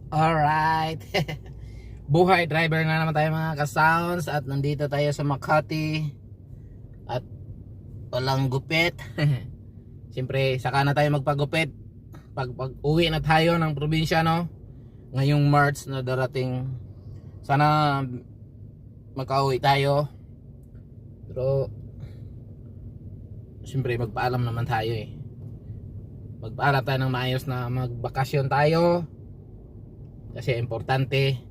Alright. Buhay driver na naman tayo mga ka-sounds. At nandito tayo sa Makati. At walang gupit. Siyempre saka na tayo magpagupit pag uwi na tayo ng probinsya, no? Ngayong March na darating. Sana makauwi tayo. Pero siyempre magpaalam naman tayo eh. Magpaalam tayo ng maayos na magbakasyon tayo. Kasi importante.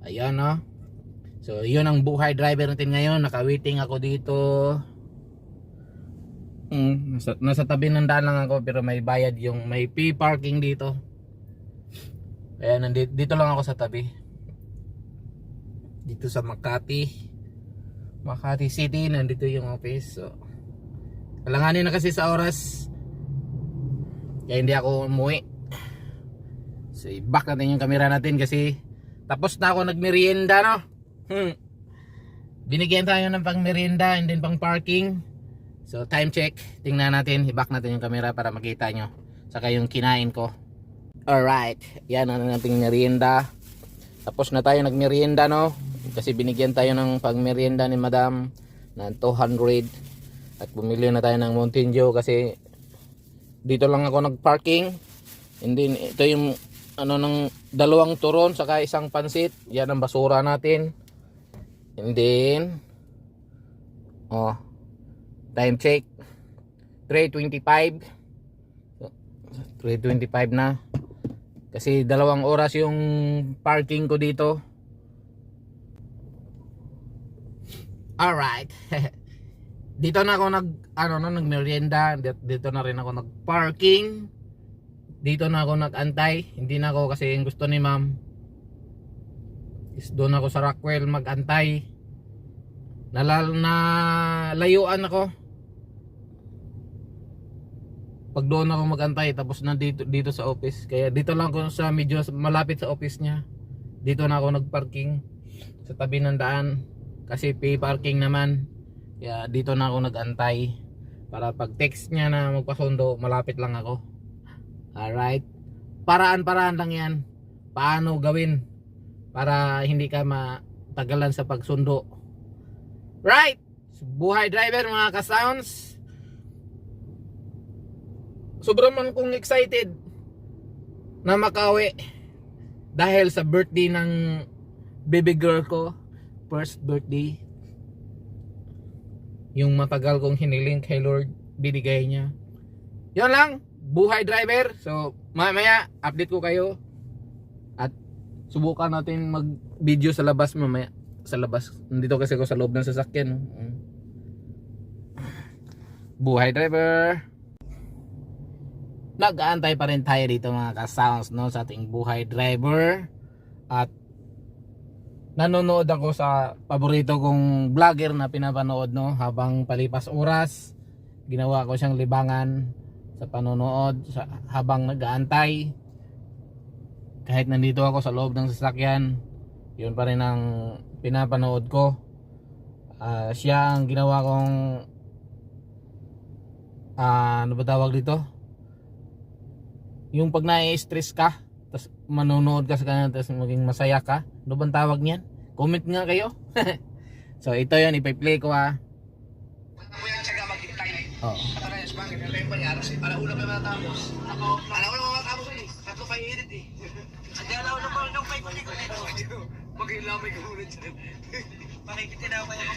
Ayan, no? So yun ang buhay driver natin ngayon. Naka-waiting ako dito. Nasa tabi ng daan lang ako, pero may bayad, yung may fee parking dito. Kaya dito lang ako sa tabi. Dito sa Makati City, nandito yung office. So alanganin na kasi sa oras, kaya hindi ako umuwi. So i-back natin yung camera natin kasi tapos na ako nagmerienda, no? Binigyan tayo ng pang merienda and then pang parking. So time check, tingnan natin, i-back natin yung camera para makita nyo saka yung kinain ko. Alright, yan ang nating merienda. Tapos na tayo nagmerienda, no? Kasi binigyan tayo ng pang merienda ni madam na 200. At bumili na tayo ng Mountain Dew kasi dito lang ako nagparking. And then ito yung ano ng dalawang turon saka isang pansit. Yan ang basura natin. And then time check 3:25. 3:25 na. Kasi 2 oras yung parking ko dito. Alright. Dito na ako nagmerienda. Dito na rin ako nagparking. Dito na ako nagantay. Hindi na ako kasi yung gusto ni ma'am is doon ako sa Rockwell magantay. Nalayuan ako pag doon ako magantay, tapos dito sa office. Kaya dito lang ako sa medyo malapit sa office niya. Dito na ako nagparking sa tabi ng daan kasi pay parking naman. Kaya dito na ako nagantay para pag text niya na magpasundo, malapit lang ako. Alright, paraan lang yan paano gawin para hindi ka matagalan sa pagsundo. Right, buhay driver mga ka-sounds. Sobrang man kong excited na makauwi dahil sa birthday ng baby girl ko. First birthday. Yung matagal kong hiniling kay Lord, binigay niya. Yan lang, buhay driver. So mamaya update ko kayo. At subukan natin mag video sa labas mamaya. Sa labas, nandito kasi ako sa loob ng sasakyan. Buhay driver. Nag-aantay pa rin tayo dito mga ka-sounds, no, sa ating buhay driver. At nanonood ako sa paborito kong vlogger na pinapanood, no, habang palipas oras. Ginawa ko siyang libangan sa panonood habang nag-aantay. Kahit nandito ako sa loob ng sasakyan, yun pa rin ang pinapanood ko. Siya ang ginawa kong ano ba tawag dito? Yung pag na-stress ka, tapos manonood ka sa kanya, tapos maging masaya ka. Ano bang tawag niyan? Comment nga kayo. So ito yun, ipi-play ko ha. Kuya, tsaga maghintay. Oh. Katarayas, bakit? Ano yung panyaras eh? Alauna pa matapos. Alauna pa matapos eh. Tatlo pa i-edit eh. Hindi alauna pa nung may kulit-kulit. Mag-ilamay ka ulit dyan. Makikitinaw kayo.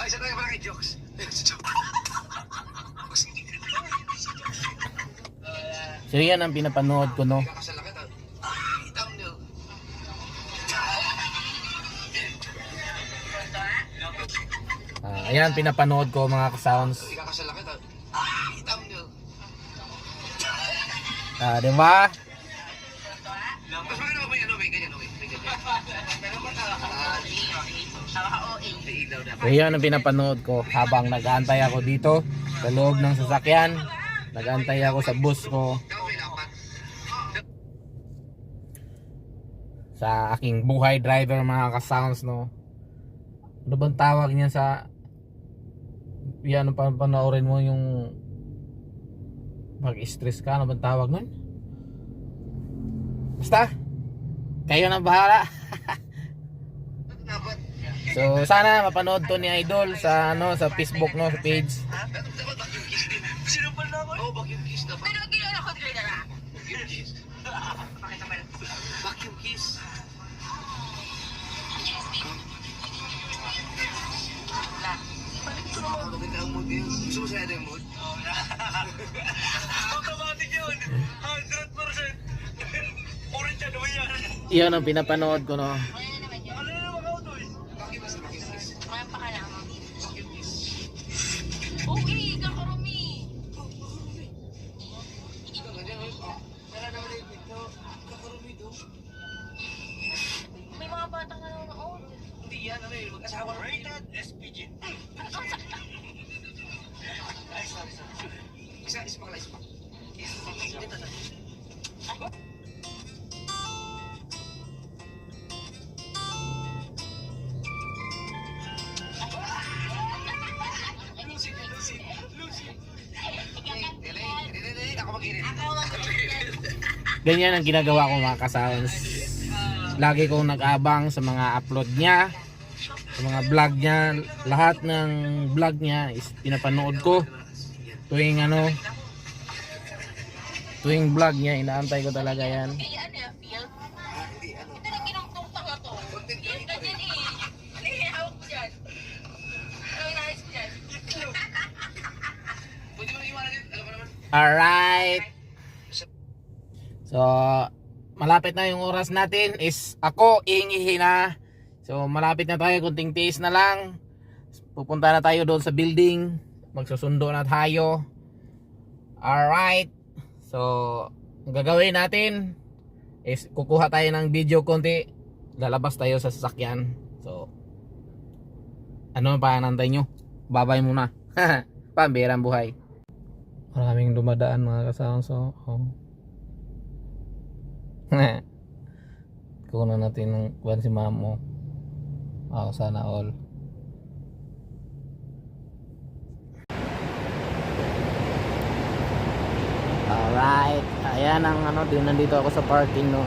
Ay, isa tayo pala kay Jokes. So yan ang pinapanood ko, no. Kakasalakit ha. Itang nyo. Ayan pinapanood ko mga ka-sounds. Kakasalakit ha. Itang nyo. Diba? Mas maganda ba yan? May ganyan. So yan ang pinapanood ko habang nag-aantay ako dito sa loob ng sasakyan. Nag-aantay ako sa bus ko, sa aking buhay driver mga ka-sounds, no. Ano bang tawag niya sa yan, panoorin mo yung pag-stress ka, ano bang tawag nun? Basta Kayo na bahala. Dapat. So sana mapanood to ni Idol sa sa Facebook no, sa page. Dapat vacuum kiss din. Sinumpal na ako. Oo, vacuum kiss dapat. Pero ginawa ko din na. Vacuum kiss. Pakita mo. Vacuum kiss. Maganda ang mood yun. Gusto mo sa'yo yung mood? Oo na. Automatic yun. 100%. Orange ano yan? Iyon ang pinapanood ko no. Ano naman yun? Ano na naman ako to eh? Vacuum kiss, vacuum kiss. Mga pakala mo. Vacuum kiss. Okay, kakarumi. May mga batang nanonood. Hindi yan, ano yun, mag-asawa na rated SPG. Ay, sorry. Isa pa. Dito na. Lucy. Hindi, ako mag-irit. Ganyan ang ginagawa ko mga ka-sounds. Lagi kong nag-abang sa mga upload niya, sa mga vlog niya. Lahat ng vlog niya is pinapanood ko. Tuwing vlog niya, inaantay ko talaga yan. Kaya ano yung feel? Hindi, ano. Ito na ginungtong na to. Content Yan creator ganyan eh. Ano yung hawak ko dyan? Ano yung nais ko dyan? Pwede mo nang iwanan yun, alam mo naman. Alright. So, malapit na yung oras natin is ako iingihin na. So, malapit na tayo, kunting tiis na lang. Pupunta na tayo doon sa building. Magsusundo na tayo. Alright. So, ang gagawin natin is kukuha tayo ng video konti. Lalabas tayo sa sasakyan. So, ano pa nantay nyo? Babay muna. Pambirang buhay. Maraming dumadaan mga kasama. So, kunan natin ng kuwan si mamo. Sana all. Alright. Ayan ang nandito ako sa parking no.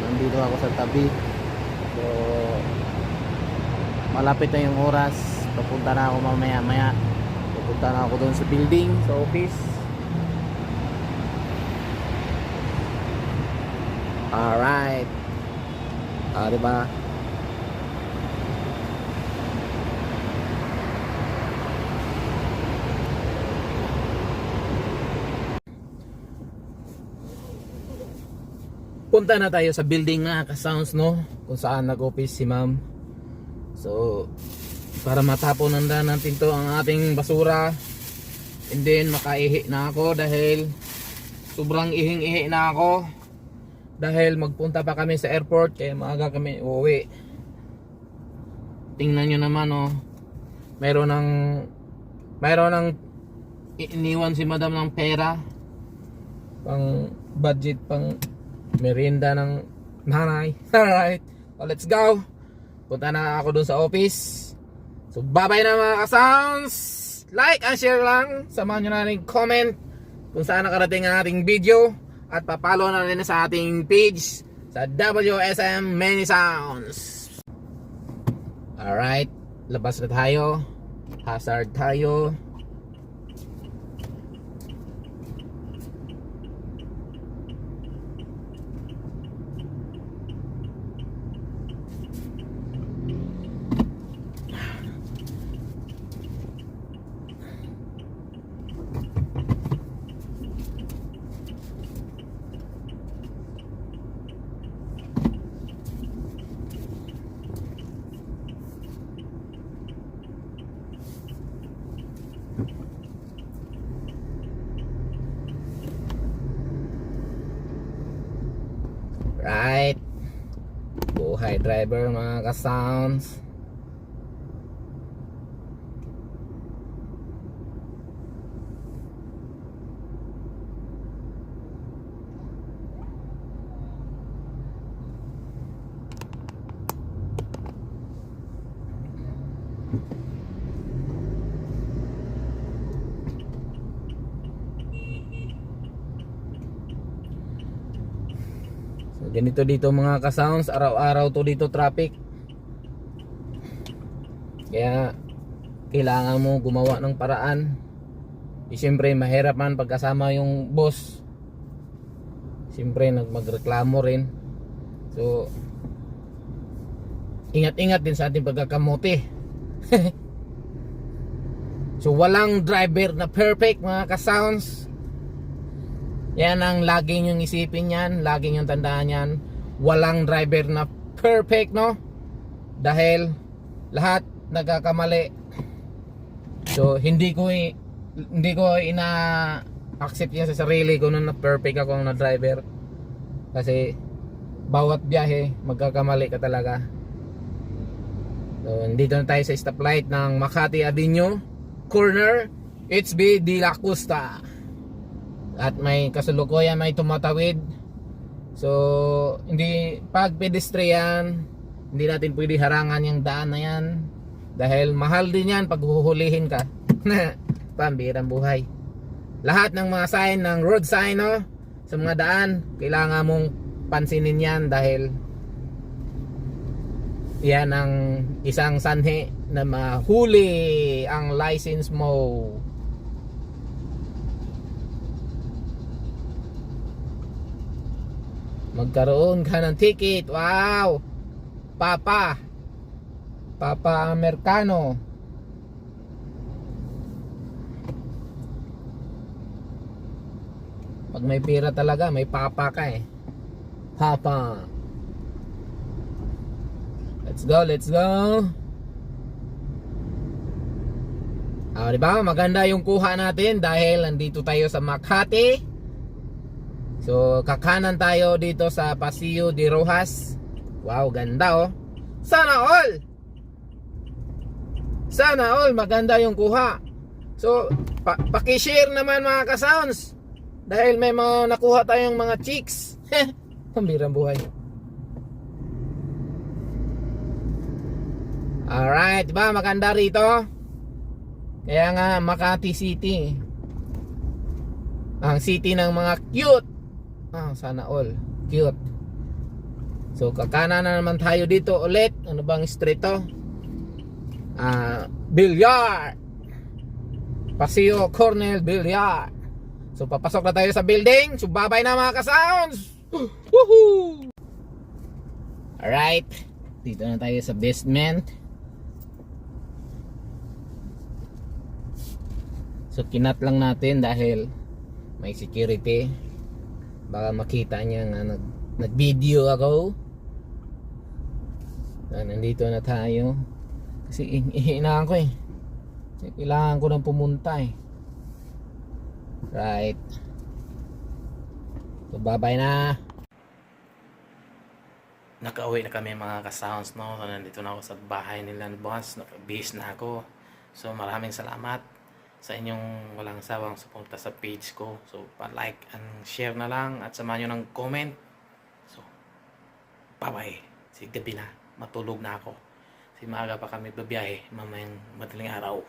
Nandito ako sa tabi. So malapit na yung oras. Papunta na ako mamaya. Pupunta na ako doon sa building, sa office. Alright. Diba? Punta na tayo sa building nga ka-sounds no, kung saan nag-office si ma'am. So para matapon natin to ang ating basura. And then makaihi na ako dahil sobrang ihing-ihi na ako. Dahil magpunta pa kami sa airport kaya maaga kami uuwi. Tingnan nyo naman oh. Mayroon ng iniwan si madam ng pera. Pang budget, pang merienda ng nanay. Alright, so let's go. Punta na ako dun sa office. So bye-bye na mga ka-sounds. Like and share lang. Samahan nyo na rin comment kung saan nakarating ang ating video. At papalo na rin sa ating page sa WSM Many Sounds. Alright, labas na tayo. Hazard tayo. Right. Buhay driver mga ka-sounds. So Ganito dito mga ka-sounds, araw-araw to dito traffic. Kaya kailangan mo gumawa ng paraan. Siyempre mahirap man pagkasama yung boss. Siyempre magreklamo rin. So ingat-ingat din sa ating pagkakamote. So walang driver na perfect mga ka-sounds. Yan ang laging yung isipin yan, laging yung tandaan yan. Walang driver na perfect, no? Dahil lahat nagkakamali. So hindi ko ina-accept yan sa sarili ko na perfect ako na driver. Kasi bawat biyahe magkakamali ka talaga. So dito na tayo sa stoplight ng Makati Avenue Corner, HB de la Costa. At may kasalukuyan may tumatawid. So hindi, pag pedestrian, hindi natin pwede harangan yung daan na yan. Dahil mahal din yan pag huhulihin ka. Pambirang buhay. Lahat ng mga sign ng road sign, no, sa mga daan, kailangan mong pansinin yan. Dahil yan ang isang sanhi na mahuli ang license mo. Magkaroon ka ng ticket. Wow! Papa Americano. Pag may pera talaga, may papa ka eh. Papa. Let's go, let's go. Diba? Maganda yung kuha natin dahil nandito tayo sa Makati. So kakanan tayo dito sa Paseo de Rojas. Wow, ganda oh. Sana all. Sana all maganda yung kuha. So paki-share naman mga ka-sounds. Dahil may mga nakuha tayong mga chicks. Pambirang buhay. Alright, diba maganda rito? Kaya nga Makati City, ang city ng mga cute. Sana all cute. So kakanan na naman tayo dito ulit. Ano bang street to? Bilyar, Paseo Cornel Bilyar. So papasok na tayo sa building. So bye-bye na mga ka-sounds. Woohoo! Alright, dito na tayo sa basement. So kinat lang natin dahil may security. Baka makita niya nga nag-video ako. Nandito na tayo. Kasi ihinaan ko eh. Kasi kailangan ko nang pumunta eh. Right. So bye-bye na. Nakauwi na kami mga ka-sounds, no. Nandito na ako sa bahay nila ni boss. Nakabihis na ako. So maraming salamat sa inyong walang sawang suporta sa page ko. So pa-like and share na lang at samahan nyo ng comment. So bye-bye. Kasi gabi na, matulog na ako. Kasi maaga pa kami babiyahe mamayang madaling araw.